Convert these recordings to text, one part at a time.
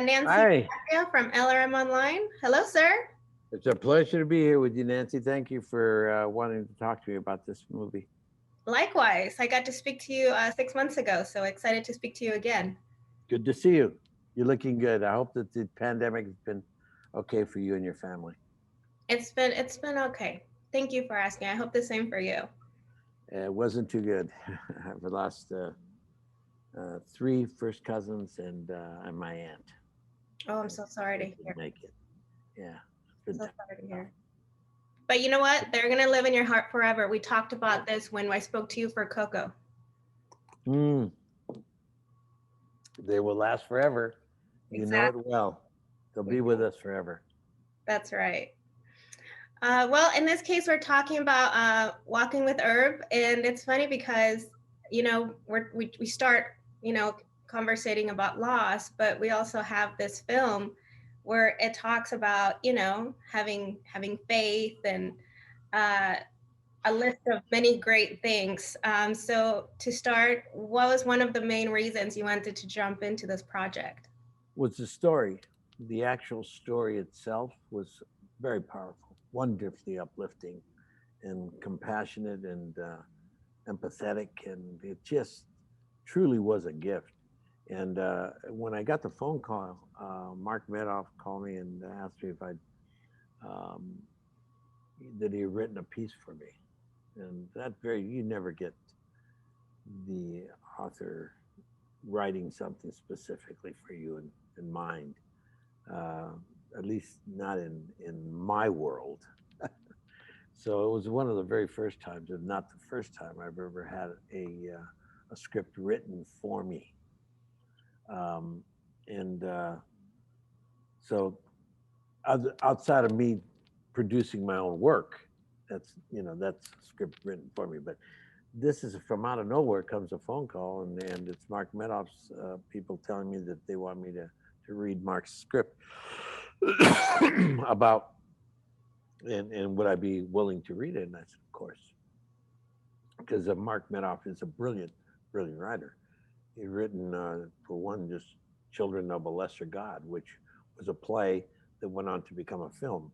Nancy Hi, Tapia from LRM Online. Hello, sir. it's a pleasure to be here with you, Nancy. Thank you for wanting to talk to me about this movie. Likewise, I got to speak to you 6 months ago, so excited to speak to you again. Good to see you. You're looking good. I hope that the pandemic has been okay for you and your family. It's been okay. Thank you for asking. I hope the same for you. It wasn't too good. I've lost three first cousins and my aunt. Oh, I'm so sorry to They hear. didn't make it. Yeah, it's been So tough. sorry to hear. But you know what? They're gonna live in your heart forever. We talked about this when I spoke to you for Coco. Mm, they will last forever. You know it Exactly. well. They'll be with us forever. That's right. Well, in this case, we're talking about walking with herb, and it's funny because we start you know conversating about loss, but we also have this film where it talks about having faith and uh, a list of many great things. So to start, what was one of the main reasons you wanted to jump into this project? Was the story. The actual story itself was very powerful, wonderfully uplifting, and compassionate and empathetic, and it just truly was a gift. And when I got the phone call, Mark Medoff called me and asked me if I'd um, that he had written a piece for me, and that very you never get the author writing something specifically for you in mind, uh, at least not in my world. So it was one of the very first times, if not the first time, I've ever had a script written for me. Um, and so, outside of me producing my own work, that's a script written for me. But this is from out of nowhere comes a phone call, and it's Mark Medoff's people telling me that they want me to read Mark's script about and would I be willing to read it? And I said, of course, because Mark Medoff is a brilliant, brilliant writer. He'd written, for one, just Children of a Lesser God, which was a play that went on to become a film.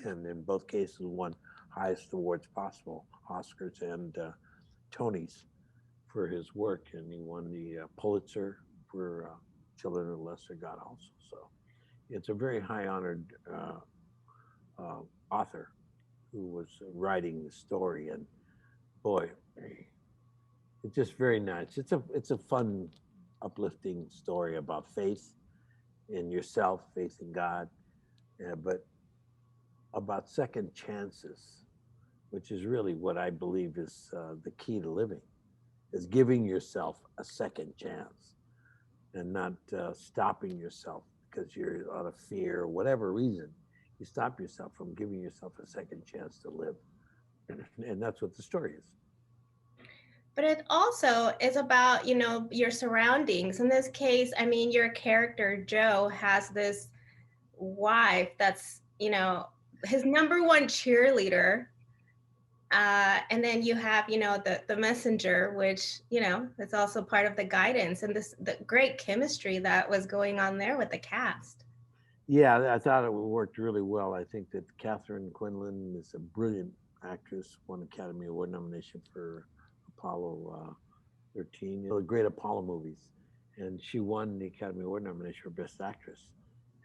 And in both cases, won highest awards possible, Oscars and Tonys for his work. And he won the Pulitzer for Children of a Lesser God also. So it's a very high honored author who was writing the story. And boy, it's just very nice. It's a fun, uplifting story about faith in yourself, faith in God, but about second chances, which is really what I believe is the key to living, is giving yourself a second chance and not stopping yourself because you're out of fear or whatever reason. You stop yourself from giving yourself a second chance to live, and that's what the story is. But it also is about your surroundings. In this case, I mean, your character Joe has this wife that's his number one cheerleader, and then you have the messenger, which is also part of the guidance, and the great chemistry that was going on there with the cast. Yeah, I thought it worked really well. I think that Quinlan is a brilliant actress, won Academy Award nomination for Apollo 13, the great Apollo movies, and she won the Academy Award nomination for Best Actress.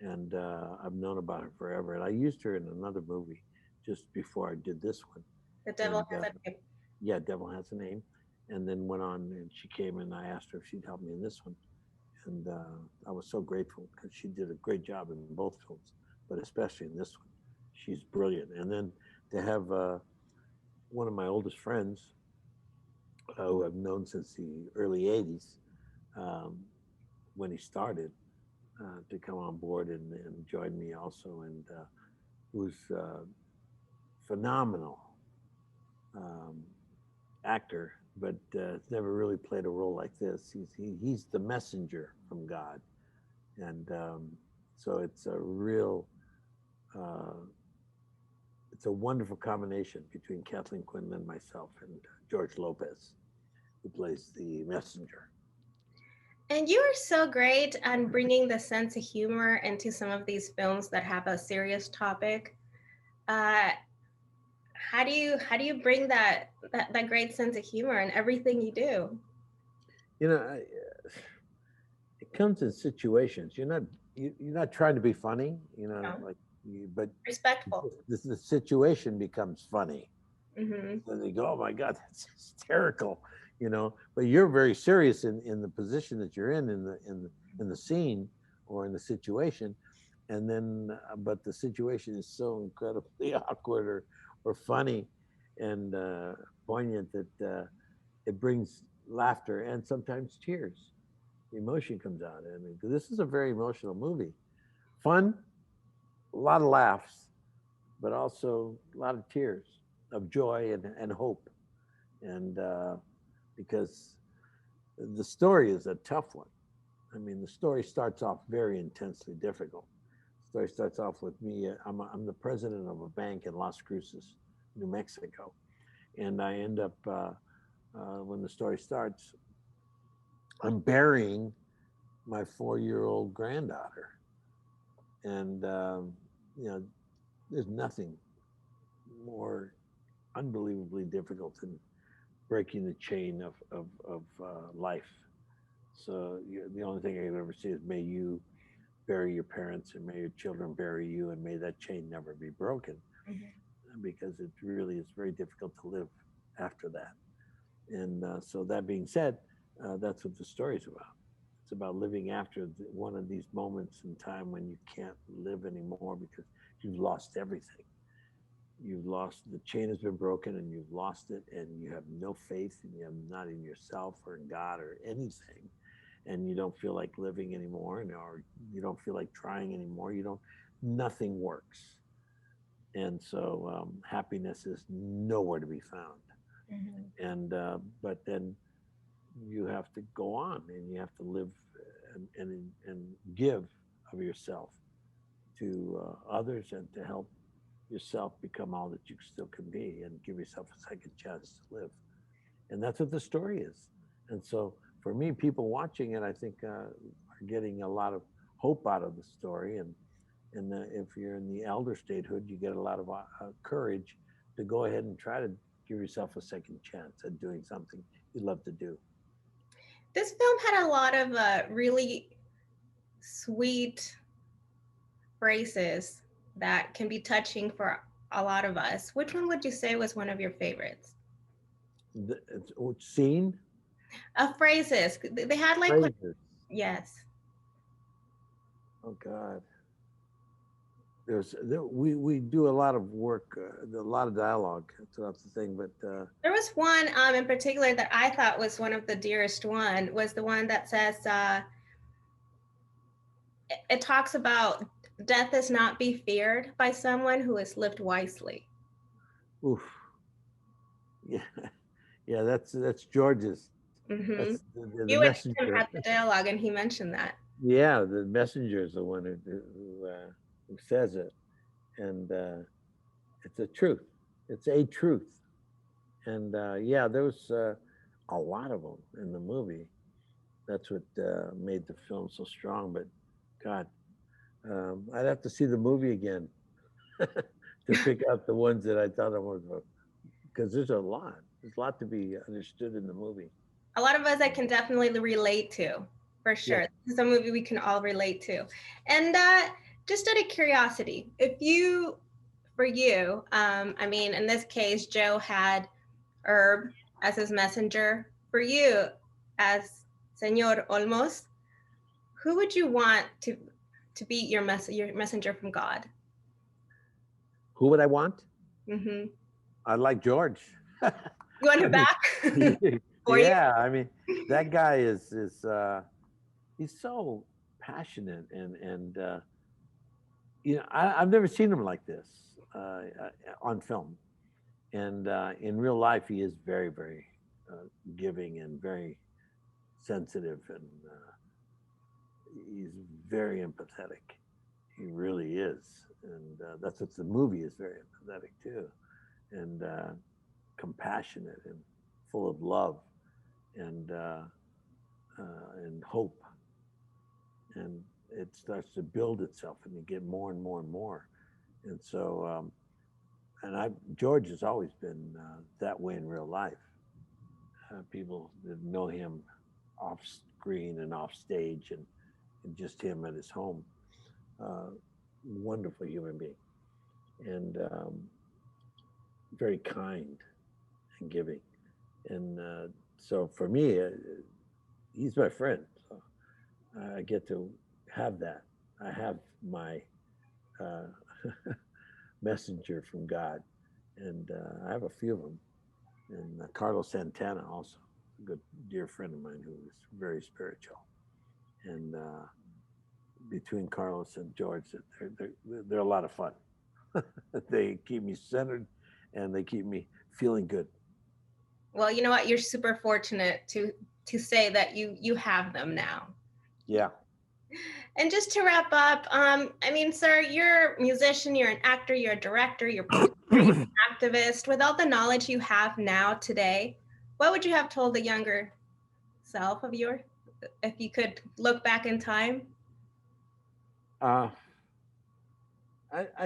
And I've known about her forever. And I used her in another movie just before I did this one. The devil And has a name. yeah, Devil Has a Name. And then went on, and she came and I asked her if she'd help me in this one. And I was so grateful because she did a great job in both films, but especially in this one. She's brilliant. And then to have one of my oldest friends who I've known since the early 80s, um, when he started, to come on board and join me also, and who's phenomenal um, actor, but never really played a role like this. He's the messenger from God, and so uh, it's a wonderful combination between Kathleen, Quinlan, and myself, and George Lopez, who plays the messenger. And you are so great at bringing the sense of humor into some of these films that have a serious topic. Uh, how do you bring that great sense of humor in everything you do? You know, it comes in situations. You're not trying to be funny. No, But respectful. the situation becomes funny. Hmm. And they go, "Oh my God, that's hysterical," But you're very serious in the position that you're in the scene or in the situation, and then but the situation is so incredibly awkward or funny and poignant that it brings laughter and sometimes tears. Emotion comes out. I mean, this is a very emotional movie. Fun, a lot of laughs, but also a lot of tears of joy and hope. And because the story is a tough one. I mean, the story starts off very intensely difficult. The story starts off with me. I'm the president of a bank in Las Cruces, New Mexico. And I end up, when the story starts, I'm burying my 4-year-old granddaughter. And, you know, there's nothing more unbelievably difficult than breaking the chain of life. So the only thing I can ever say is, may you bury your parents and may your children bury you, and may that chain never be broken, because it really is very difficult to live after that. And so that being said, that's what the story is about. It's about living after one of these moments in time when you can't live anymore because you've lost everything. You've lost, the chain has been broken and you've lost it, and you have no faith, and you have not in yourself or in God or anything, and you don't feel like living anymore, or you don't feel like trying anymore. Nothing works. And so happiness is nowhere to be found. Hmm. And but then you have to go on, and you have to live and give of yourself to others, and to help yourself become all that you still can be, and give yourself a second chance to live. And that's what the story is. And so for me, people watching it, I think, are getting a lot of hope out of the story. And if you're in the elder statehood, you get a lot of courage to go ahead and try to give yourself a second chance at doing something you love to do. This film had a lot of really sweet phrases that can be touching for a lot of us. Which one would you say was one of your favorites? Scene Phrases. They had like what? phrases. Yes. Oh God. We do a lot of work, a lot of dialogue throughout the thing, but There was one in particular that I thought was one of the dearest one, was the one that says it talks about death is not be feared by someone who has lived wisely. oof, yeah, yeah, that's George's. Hmm. That's the You and him messenger. had the dialogue and he mentioned that. Yeah, the messenger is the one who says it, and it's a truth. It's a truth, and yeah, there was a lot of them in the movie. That's what made the film so strong. But God, I'd have to see the movie again to pick out the ones that I thought of was, because there's a lot. There's a lot to be understood in the movie. A lot of us I can definitely relate to, for Yeah. sure. This is a movie we can all relate to. And just out of curiosity, for you, I mean, in this case, Joe had Herb as his messenger. For you, as Senor Olmos, who would you want to be your messenger from God? Who would I want? Hmm. I like George. You want him I back mean, for you? yeah. I mean, that guy is he's so passionate and I've never seen him like this on film, and in real life he is very giving and very sensitive, and he's very empathetic. He really is, and that's what the movie is, very empathetic too, and compassionate and full of love, and and hope, and it starts to build itself, and you get more and more and more. And so, George has always been that way in real life. People that know him off screen and off stage, and just him at his home. Wonderful human being, and very kind and giving. And so for me, he's my friend. So I get to have that. I have my messenger from God, and I have a few of them. And Carlos Santana, also a good dear friend of mine who is very spiritual. And between Carlos and George, they're a lot of fun. They keep me centered, and they keep me feeling good. Well, you know what? You're super fortunate to say that you have them now. Yeah. And just to wrap up, I mean, sir, you're a musician, you're an actor, you're a director, you're an activist. With all the knowledge you have now today, what would you have told the younger self of yours if you could look back in time? I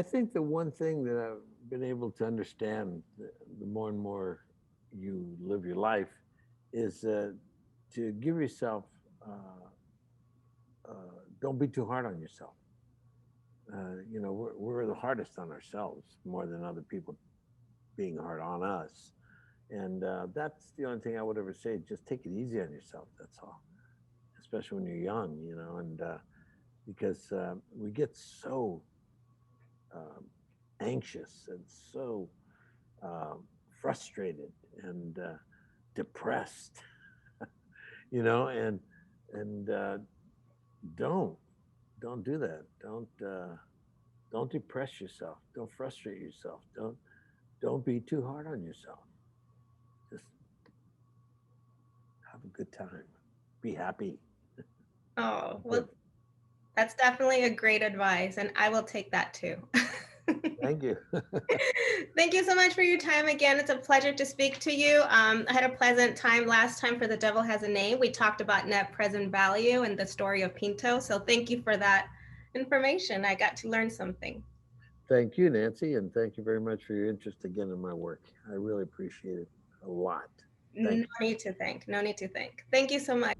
think the one thing that I've been able to understand, the more and more you live your life, is to give yourself, don't be too hard on yourself. You know, we're the hardest on ourselves more than other people being hard on us. And that's the only thing I would ever say. Just take it easy on yourself. That's all, especially when you're young, you know, and because we get so anxious and so frustrated and depressed, you know, and don't do that. Don't depress yourself. Don't frustrate yourself. Don't be too hard on yourself. Just have a good time. Be happy. Oh, well, that's definitely a great advice, and I will take that too. Thank you. Thank you so much for your time again. It's a pleasure to speak to you. I had a pleasant time last time for The Devil Has a Name. We talked about net present value and the story of Pinto. So thank you for that information. I got to learn something. Thank you, Nancy, and thank you very much for your interest again in my work. I really appreciate it a lot. No need to thank. No need to thank. Thank you so much.